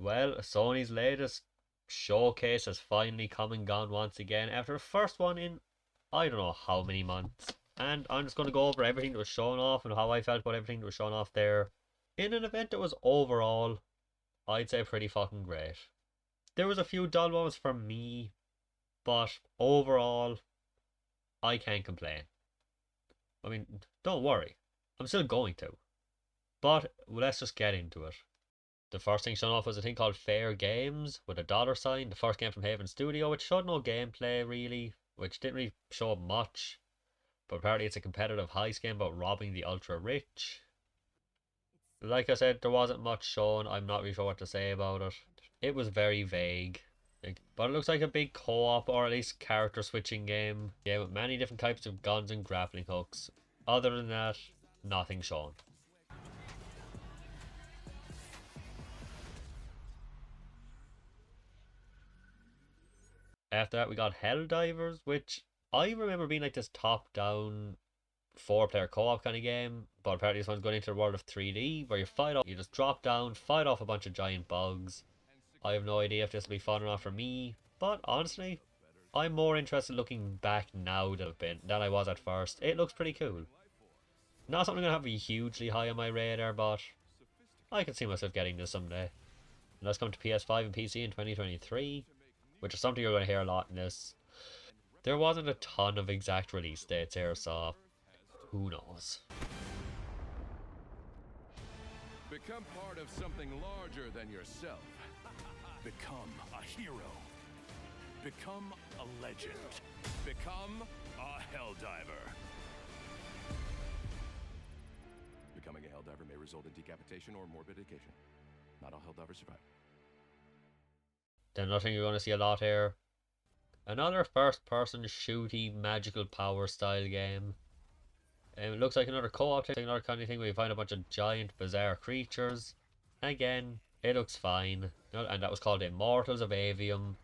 Well, Sony's latest showcase has finally come and gone once again after the first one in I don't know how many months. And I'm just going to go over everything that was shown off and how I felt about everything that was shown off there. In an event that was overall, I'd say pretty fucking great. There was a few dull moments for me, but overall, I can't complain. I mean, don't worry, I'm still going to. But let's just get into it. The first thing shown off was a thing called Fair Games with a dollar sign, the first game from Haven Studio, which showed no gameplay really, which didn't really show much. But apparently it's a competitive heist game about robbing the ultra rich. Like I said, there wasn't much shown. I'm not really sure what to say about it. It was very vague. But it looks like a big co-op or at least character switching game. Yeah, with many different types of guns and grappling hooks. Other than that, nothing shown. After that we got Helldivers, which I remember being like this top-down four-player co-op kind of game, but apparently this one's going into the world of 3D, where you just drop down, fight off a bunch of giant bugs. I have no idea if this will be fun or not for me, but honestly, I'm more interested looking back now than I was at first. It looks pretty cool. Not something I'm going to have hugely high on my radar, but I can see myself getting this someday. And that's coming to PS5 and PC in 2023, which is something you're going to hear a lot in this. There wasn't a ton of exact release dates here, so who knows. Become part of something larger than yourself. Become a hero. Become a legend. Become a Helldiver. Becoming a Helldiver may result in decapitation or mortification. Not all Helldivers survive. Then nothing you're going to see a lot here. Another first-person shooty magical power style game. It looks like another co-op thing, another kind of thing where you find a bunch of giant bizarre creatures. Again, it looks fine. And that was called Immortals of Avium.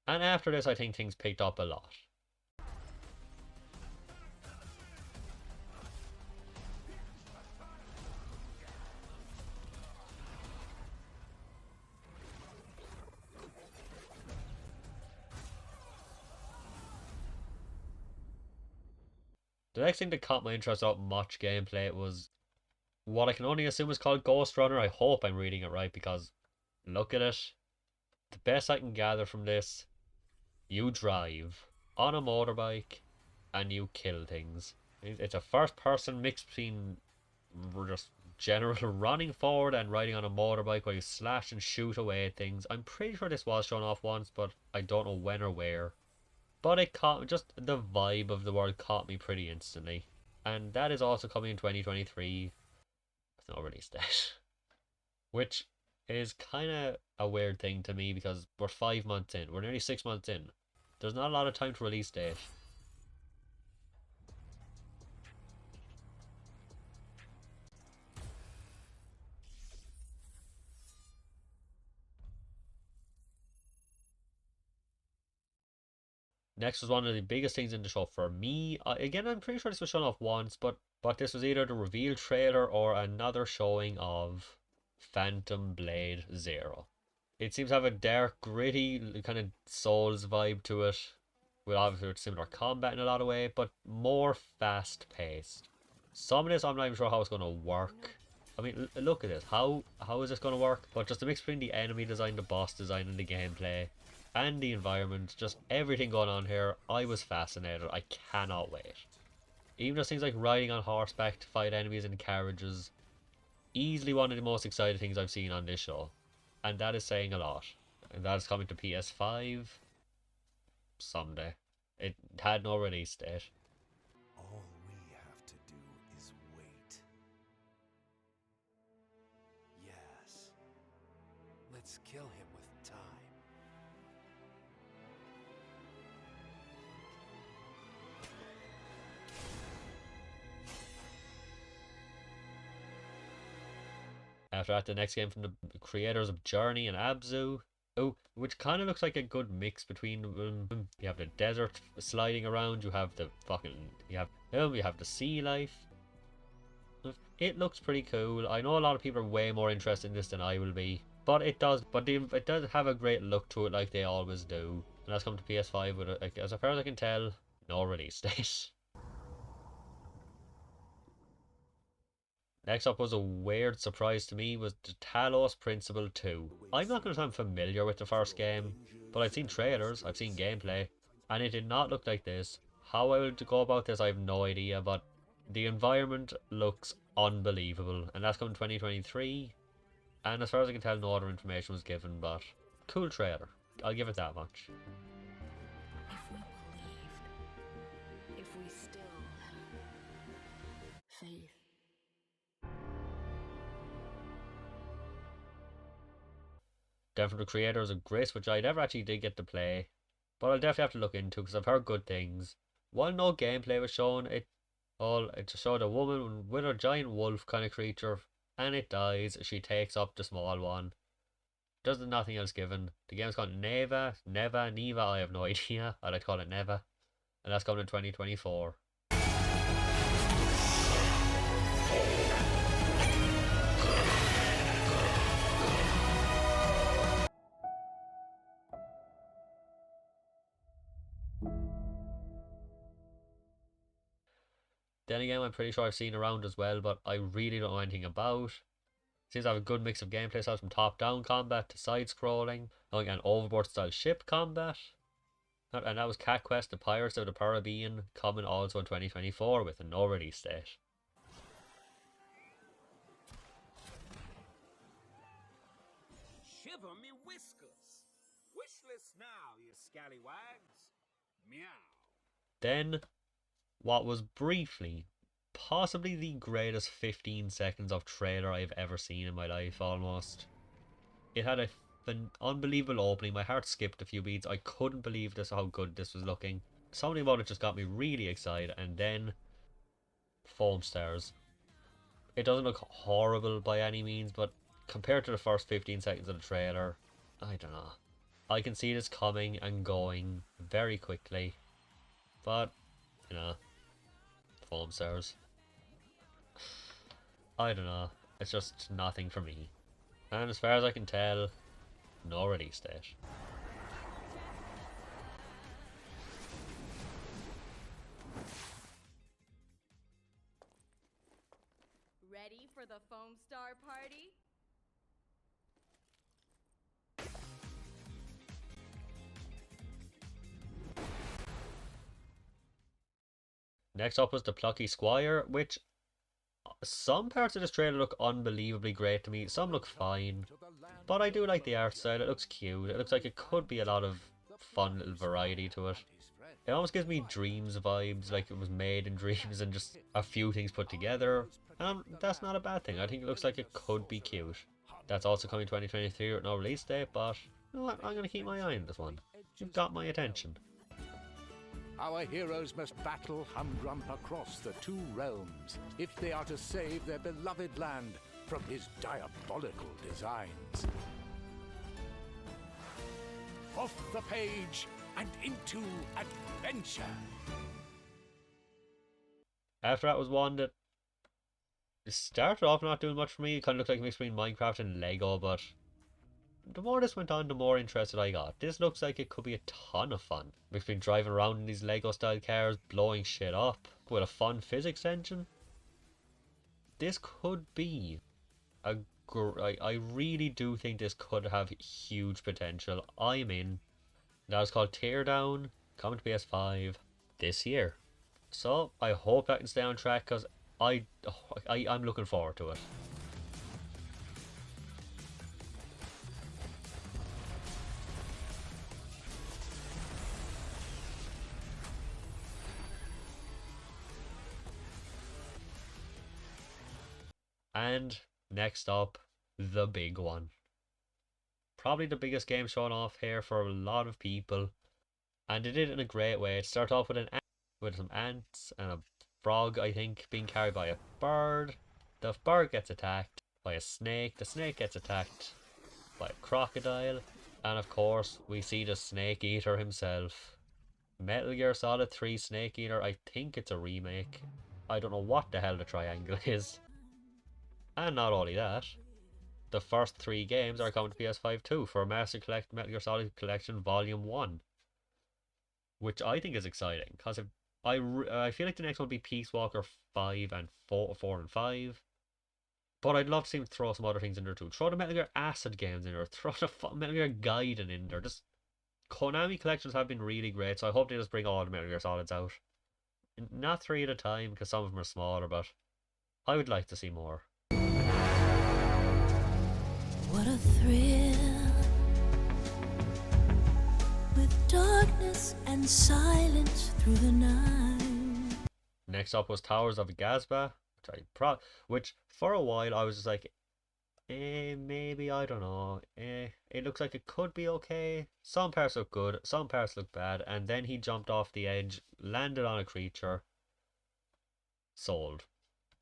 And after this I think things picked up a lot. The next thing that caught my interest out much gameplay was what I can only assume is called Ghost Runner. I hope I'm reading it right because look at it. The best I can gather from this, you drive on a motorbike and you kill things. It's a first person mix between just general running forward and riding on a motorbike where you slash and shoot away at things. I'm pretty sure this was shown off once, but I don't know when or where. But it caught just the vibe of the world caught me pretty instantly. And that is also coming in 2023 with no release date. Which is kind of a weird thing to me because we're 5 months in. We're nearly 6 months in. There's not a lot of time to release date. Next was one of the biggest things in the show for me. Again, I'm pretty sure this was shown off once, but this was either the reveal trailer or another showing of Phantom Blade Zero. It seems to have a dark, gritty kind of Souls vibe to it, with obviously similar combat in a lot of ways, but more fast-paced. Some of this I'm not even sure how it's going to work. I mean, look at this. How is this going to work? But just a mix between the enemy design, the boss design, and the gameplay, and the environment, just everything going on here, I was fascinated. I cannot wait. Even just things like riding on horseback to fight enemies in carriages, easily one of the most exciting things I've seen on this show. And that is saying a lot. And that is coming to PS5 someday. It had no release date. All we have to do is wait. Yes. Let's kill him with time. After that, the next game from the creators of Journey and Abzu. Oh, which kind of looks like a good mix between you have the desert sliding around, you have the you have the sea life. It looks pretty cool. I know a lot of people are way more interested in this than I will be. But it does have a great look to it, like they always do. And that's come to PS5 with, like, as far as I can tell, no release date. Next up was a weird surprise to me was the Talos Principle 2. I'm not going to say I'm familiar with the first game, but I've seen trailers, I've seen gameplay, and it did not look like this. How I would go about this, I have no idea, but the environment looks unbelievable, and that's coming 2023. And as far as I can tell, no other information was given, but cool trailer. I'll give it that much. If we believed, if we still have faith. Then from the creators of Gris, which I never actually did get to play, but I'll definitely have to look into because I've heard good things. While no gameplay was shown, it just showed a woman with a giant wolf kind of creature, and it dies. She takes up the small one. There's nothing else given. The game's called Neva, I have no idea. I'd like to call it Neva, and that's coming in 2024. Then again, I'm pretty sure I've seen around as well, but I really don't know anything about. Seems to have a good mix of gameplay styles from top-down combat to side-scrolling, and overboard-style ship combat. And that was Cat Quest: The Pirates of the Caribbean, coming also in 2024 with a no release date. Shiver me whiskers. Wishless now, you scallywags. Meow. Then, what was briefly, possibly the greatest 15 seconds of trailer I've ever seen in my life, almost. It had an unbelievable opening. My heart skipped a few beats. I couldn't believe how good this was looking. Something about it just got me really excited, and then foam stars. It doesn't look horrible by any means, but compared to the first 15 seconds of the trailer, I don't know. I can see this coming and going very quickly, but, you know, foam stars. I don't know. It's just nothing for me. And as far as I can tell, no release date. Ready for the foam star party? Next up was the Plucky Squire, which some parts of this trailer look unbelievably great to me. Some look fine, but I do like the art style. It looks cute. It looks like it could be a lot of fun little variety to it. It almost gives me Dreams vibes, like it was made in Dreams and just a few things put together. And that's not a bad thing. I think it looks like it could be cute. That's also coming 2023 with no release date, but you know what? I'm going to keep my eye on this one. You've got my attention. Our heroes must battle Humgrump across the two realms if they are to save their beloved land from his diabolical designs. Off the page and into adventure. After that was one that started off not doing much for me. It kind of looked like a mix between Minecraft and Lego, but the more this went on, the more interested I got. This looks like it could be a ton of fun. Mixed between driving around in these Lego style cars, blowing shit up, with a fun physics engine. This could be I really do think this could have huge potential. I'm in. Now it's called Teardown, coming to PS5 this year. So I hope that can stay on track because I'm looking forward to it. And next up, the big one. Probably the biggest game shown off here for a lot of people. And they did it in a great way. It started off with some ants and a frog, I think, being carried by a bird. The bird gets attacked by a snake. The snake gets attacked by a crocodile. And of course, we see the Snake Eater himself. Metal Gear Solid 3 Snake Eater, I think it's a remake. I don't know what the hell the triangle is. And not only that, the first 3 games are coming to PS5 too for Master Collect Metal Gear Solid Collection Volume 1. Which I think is exciting, because I feel like the next one will be Peace Walker 5 and 4 and 5. But I'd love to see him throw some other things in there too. Throw the Metal Gear Acid games in there. Throw the Metal Gear Gaiden in there. Just Konami collections have been really great, so I hope they just bring all the Metal Gear Solids out. Not 3 at a time, because some of them are smaller, but I would like to see more. What a thrill, with darkness and silence through the night. Next up was Towers of Gazba, which for a while I was just like, maybe, I don't know. It looks like it could be okay. Some parts look good, some parts look bad, and then he jumped off the edge, landed on a creature. Sold.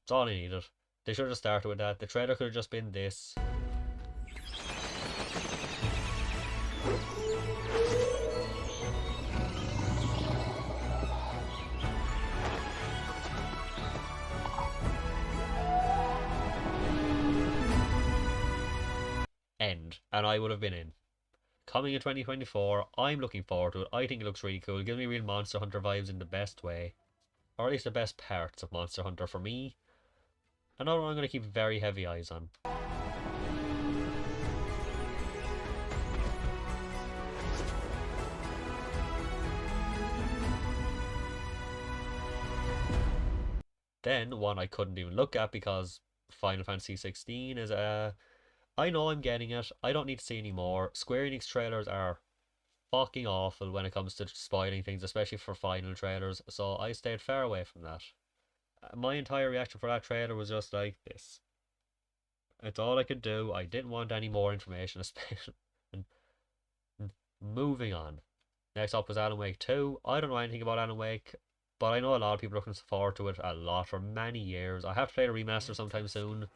That's all I needed. They should have started with that. The trailer could have just been this. And I would have been in. Coming in 2024, I'm looking forward to it. I think it looks really cool. It gives me real Monster Hunter vibes in the best way. Or at least the best parts of Monster Hunter for me. Another one I'm going to keep very heavy eyes on. Then, one I couldn't even look at because Final Fantasy 16 is I know I'm getting it. I don't need to see any more. Square Enix trailers are fucking awful when it comes to spoiling things, especially for final trailers, so I stayed far away from that. My entire reaction for that trailer was just like this. It's all I could do. I didn't want any more information, especially. And moving on. Next up was Alan Wake 2. I don't know anything about Alan Wake, but I know a lot of people are looking forward to it a lot for many years. I have to play the remaster sometime soon.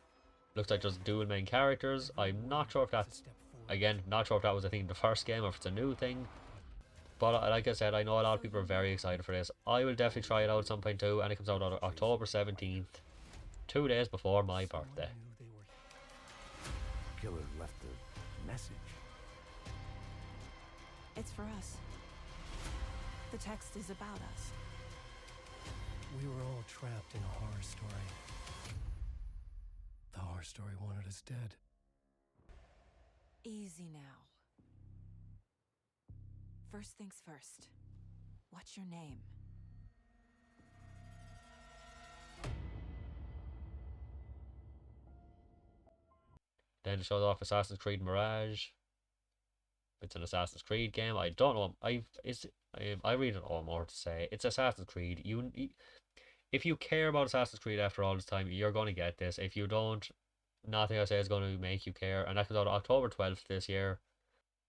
Looks like just dual main characters. I'm not sure if that's, again, not sure if that was a thing in the first game or if it's a new thing. But like I said, I know a lot of people are very excited for this. I will definitely try it out at some point too, and it comes out on October 17th, 2 days before my birthday. Killer left a message. It's for us. The text is about us. We were all trapped in a horror story. The horror story wanted us dead. Easy now. First things first. What's your name? Then it shows off Assassin's Creed Mirage. It's an Assassin's Creed game. I don't know. I really don't know what more to say. It's Assassin's Creed. If you care about Assassin's Creed after all this time, you're going to get this. If you don't, nothing I say is going to make you care. And that comes out October 12th this year.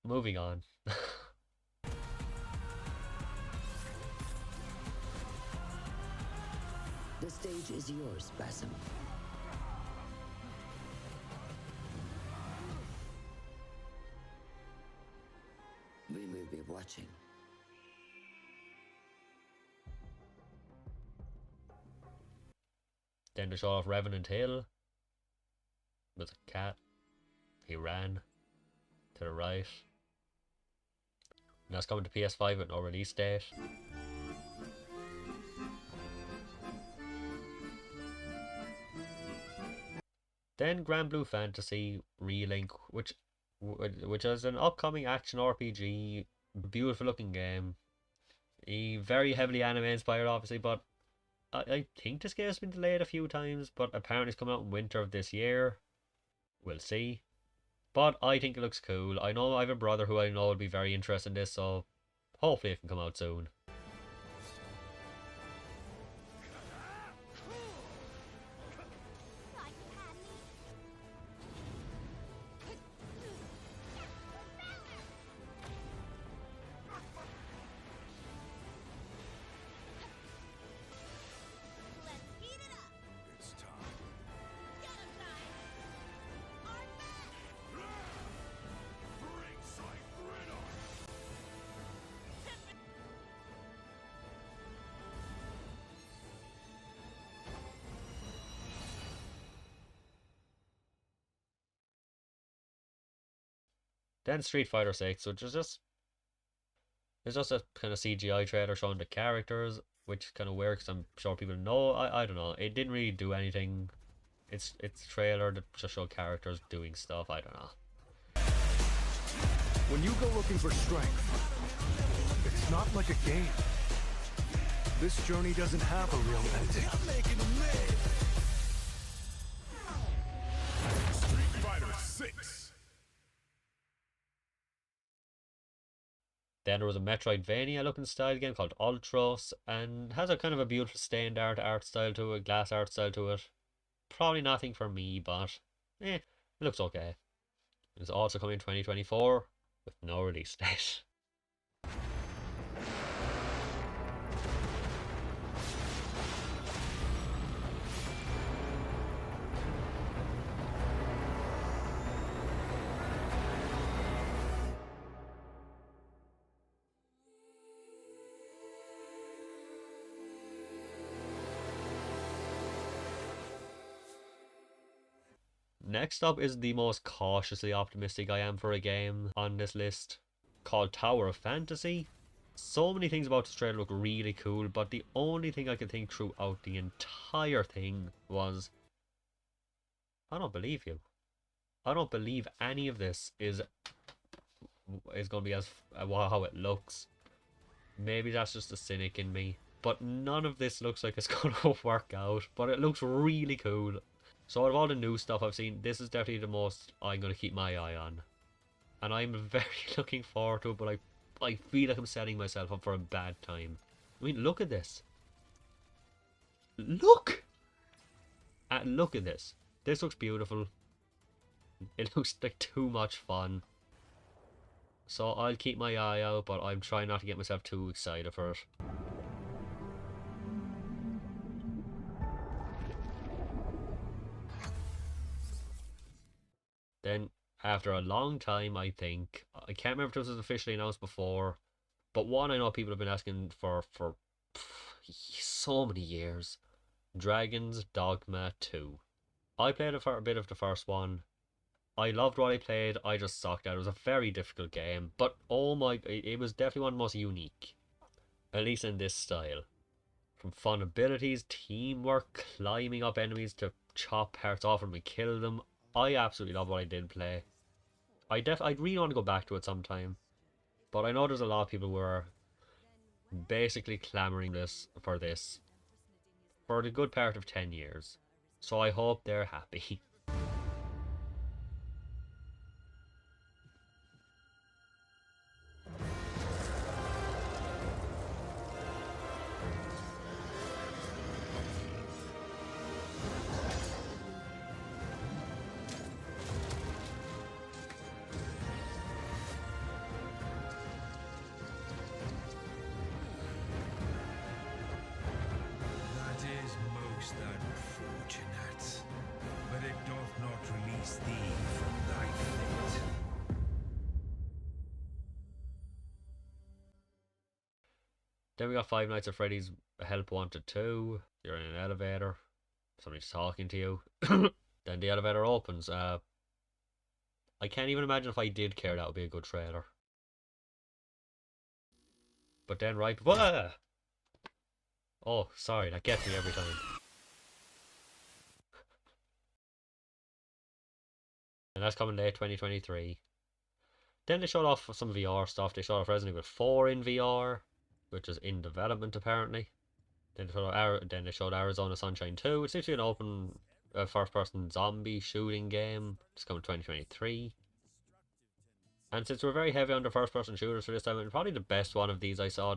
Moving on. The stage is yours, Basim. We will be watching. Then to show off Revenant Hill. With a cat. He ran to the right. And that's coming to PS5 with no release date. Then Grand Blue Fantasy Relink, which is an upcoming action RPG, beautiful looking game. Very heavily anime inspired, obviously, but I think this game has been delayed a few times, but apparently it's coming out in winter of this year. We'll see. But I think it looks cool. I know I have a brother who I know will be very interested in this, so hopefully it can come out soon. Then Street Fighter 6, which is just it's just a kind of CGI trailer showing the characters, which kind of works. I'm sure people know. I don't know. It didn't really do anything. It's a trailer that just showed characters doing stuff. I don't know. When you go looking for strength, it's not like a game. This journey doesn't have a real ending. Street Fighter 6. Then there was a Metroidvania looking style game called Ultros, and has a kind of a beautiful stained art style to it, glass art style to it. Probably nothing for me, but it looks okay. It's also coming in 2024 with no release date. Next up is the most cautiously optimistic I am for a game on this list, called Tower of Fantasy. So many things about this trailer look really cool, but the only thing I could think throughout the entire thing was, I don't believe you. I don't believe any of this is going to be as how it looks. Maybe that's just the cynic in me, but none of this looks like it's going to work out, but it looks really cool. So out of all the new stuff I've seen, this is definitely the most I'm going to keep my eye on. And I'm very looking forward to it, but I feel like I'm setting myself up for a bad time. I mean, look at this. Look! Look at this. This looks beautiful. It looks like too much fun. So I'll keep my eye out, but I'm trying not to get myself too excited for it. Then, after a long time, I think, I can't remember if this was officially announced before, but one I know people have been asking for so many years. Dragon's Dogma 2. I played a bit of the first one. I loved what I played, I just sucked at it. It was a very difficult game, but oh my, it was definitely one of the most unique. At least in this style. From fun abilities, teamwork, climbing up enemies to chop parts off them and kill them. I absolutely love what I did play. I'd really want to go back to it sometime. But I know there's a lot of people who are basically clamoring for this for the good part of 10 years. So I hope they're happy. Then we got Five Nights at Freddy's Help Wanted 2. You're in an elevator. Somebody's talking to you. Then the elevator opens. I can't even imagine if I did care that would be a good trailer. But then right... Whoa! Oh, sorry, that gets me every time. And that's coming late 2023. Then they showed off some VR stuff. They showed off Resident Evil 4 in VR, which is in development apparently. Then they showed Arizona Sunshine 2, which seems to be an open first-person zombie shooting game. It's coming 2023. And since we're very heavy on the first-person shooters for this time, and probably the best one of these I saw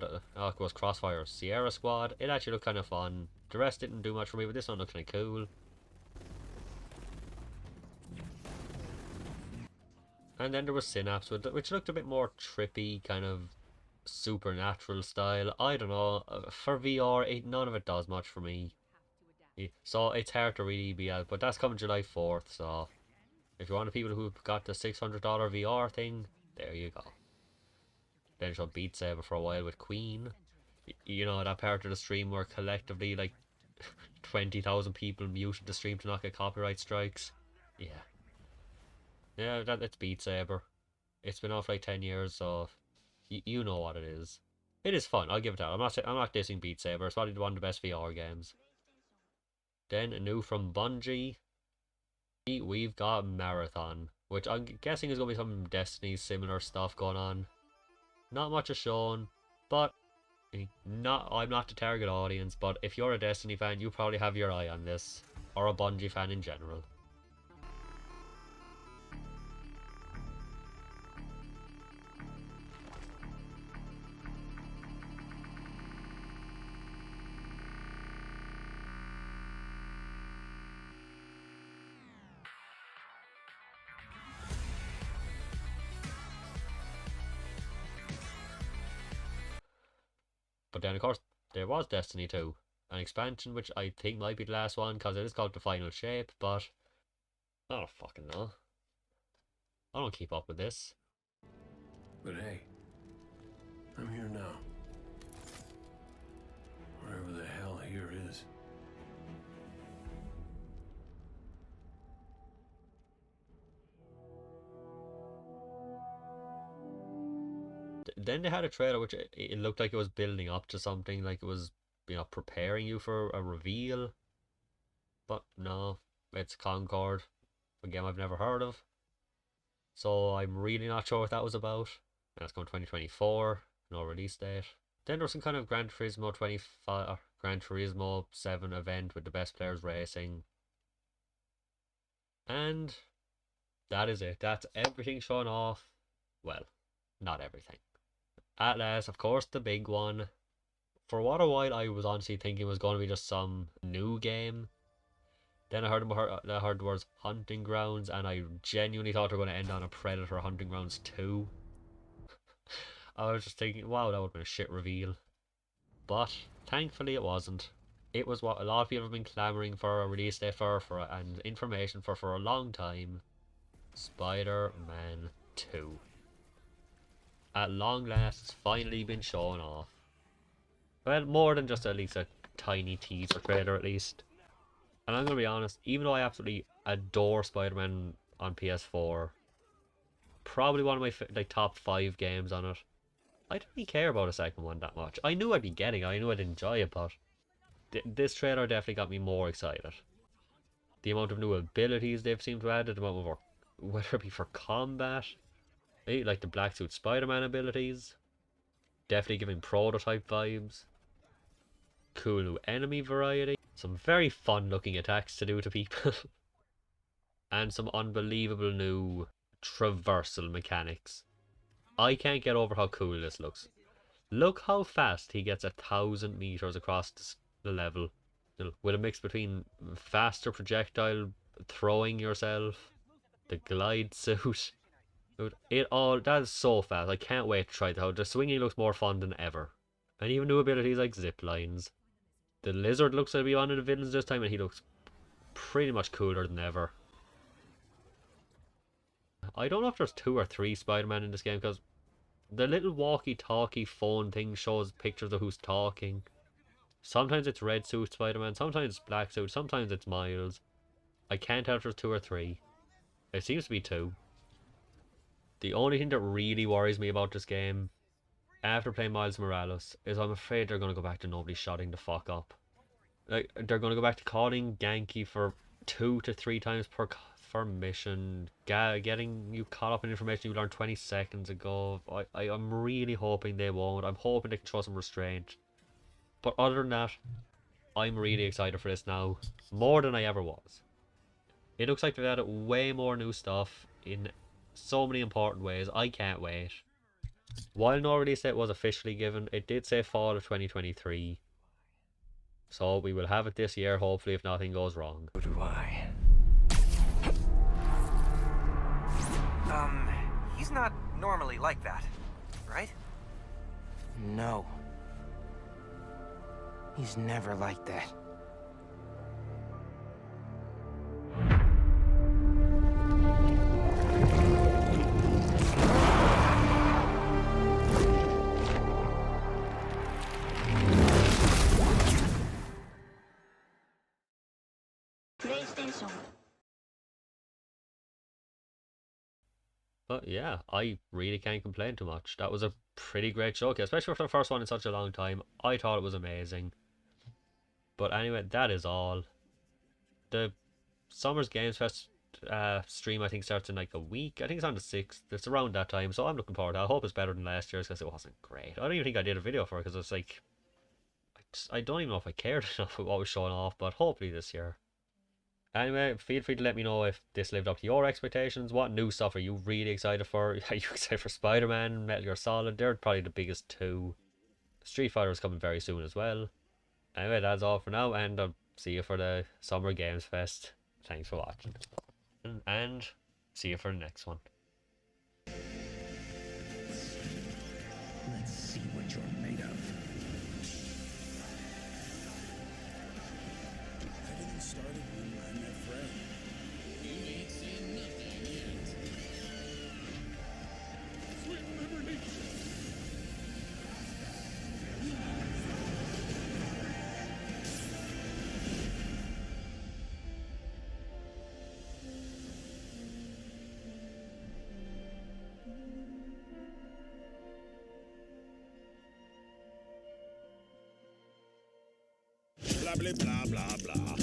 was Crossfire Sierra Squad. It actually looked kind of fun. The rest didn't do much for me, but this one looked kind of cool. And then there was Synapse, which looked a bit more trippy, kind of supernatural style. I don't know. For VR, none of it does much for me. So it's hard to really be out. But that's coming July 4th, so if you're one of the people who've got the $600 VR thing, there you go. Then showed Beat Saber for a while with Queen. You know, that part of the stream where collectively, like, 20,000 people muted the stream to not get copyright strikes. Yeah. Yeah, it's Beat Saber. It's been out for like 10 years, so you know what it is. It is fun, I'll give it that. I'm not dissing Beat Saber, it's probably one of the best VR games. Then, new from Bungie, we've got Marathon, which I'm guessing is going to be some Destiny similar stuff going on. Not much is shown, but I'm not the target audience, but if you're a Destiny fan, you probably have your eye on this, or a Bungie fan in general. But then, of course, there was Destiny 2, an expansion which I think might be the last one because it is called The Final Shape, but I don't fucking know. I don't keep up with this. But hey, I'm here now. Wherever the hell here is. Then they had a trailer which it looked like it was building up to something, like it was, you know, preparing you for a reveal. But no, it's Concord, a game I've never heard of. So I'm really not sure what that was about. And it's coming 2024, no release date. Then there was some kind of Gran Turismo 25, Gran Turismo 7 event with the best players racing. And that is it. That's everything shown off. Well, not everything. At last, of course, the big one. For what a while I was honestly thinking it was going to be just some new game. Then I heard the words Hunting Grounds, and I genuinely thought they were going to end on a Predator Hunting Grounds 2. I was just thinking, wow, that would have been a shit reveal. But thankfully it wasn't. It was what a lot of people have been clamoring for a release date for and information for a long time. Spider-Man 2. At long last, it's finally been shown off. Well, more than just at least a tiny teaser trailer at least. And I'm going to be honest, even though I absolutely adore Spider-Man on PS4, probably one of my top 5 games on it, I don't really care about a second one that much. I knew I'd be getting it, I knew I'd enjoy it, but this trailer definitely got me more excited. The amount of new abilities they've seemed to add, the amount of, whether it be for combat, like the Black Suit Spider-Man abilities, definitely giving prototype vibes, cool new enemy variety, some very fun looking attacks to do to people, and some unbelievable new traversal mechanics. I can't get over how cool this looks. Look how fast he gets 1,000 meters across the level, with a mix between faster projectile throwing yourself, the glide suit. That is so fast. I can't wait to try it out. The swinging looks more fun than ever. And even new abilities like zip lines. The lizard looks to be one of the villains this time, and he looks pretty much cooler than ever. I don't know if there's 2 or 3 Spider-Man in this game, because the little walkie-talkie phone thing shows pictures of who's talking. Sometimes it's red suit Spider-Man, sometimes it's black suit, sometimes it's Miles. I can't tell if there's 2 or 3. It seems to be 2. The only thing that really worries me about this game, after playing Miles Morales, is I'm afraid they're going to go back to nobody shutting the fuck up. Like, they're going to go back to calling Genki for 2 to 3 times per mission, getting you caught up in information you learned 20 seconds ago. I'm really hoping they won't. I'm hoping they can show some restraint. But other than that, I'm really excited for this now, more than I ever was. It looks like they've added way more new stuff in so many important ways. I can't wait. While no release date was officially given, it did say fall of 2023. So we will have it this year, hopefully, if nothing goes wrong. So do I. He's not normally like that, right? No. He's never like that. PlayStation. But yeah, I really can't complain too much. That was a pretty great showcase, especially for the first one in such a long time. I thought it was amazing. But anyway, that is all. The Summer's Games Fest stream, I think, starts in like a week. I think it's on the 6th. It's around that time, so I'm looking forward to it. I hope it's better than last year's because it wasn't great. I don't even think I did a video for it because it's like, I don't even know if I cared enough with what was showing off, but hopefully this year. Anyway, feel free to let me know if this lived up to your expectations. What new stuff are you really excited for? Are you excited for Spider-Man, Metal Gear Solid? They're probably the biggest two. Street Fighter is coming very soon as well. Anyway, that's all for now, and I'll see you for the Summer Games Fest. Thanks for watching. And see you for the next one. Let's see what you're made of. Everything started when I met Fred. You ain't seen nothing yet. Sweet liberty! Blah, blah, blah, blah, blah.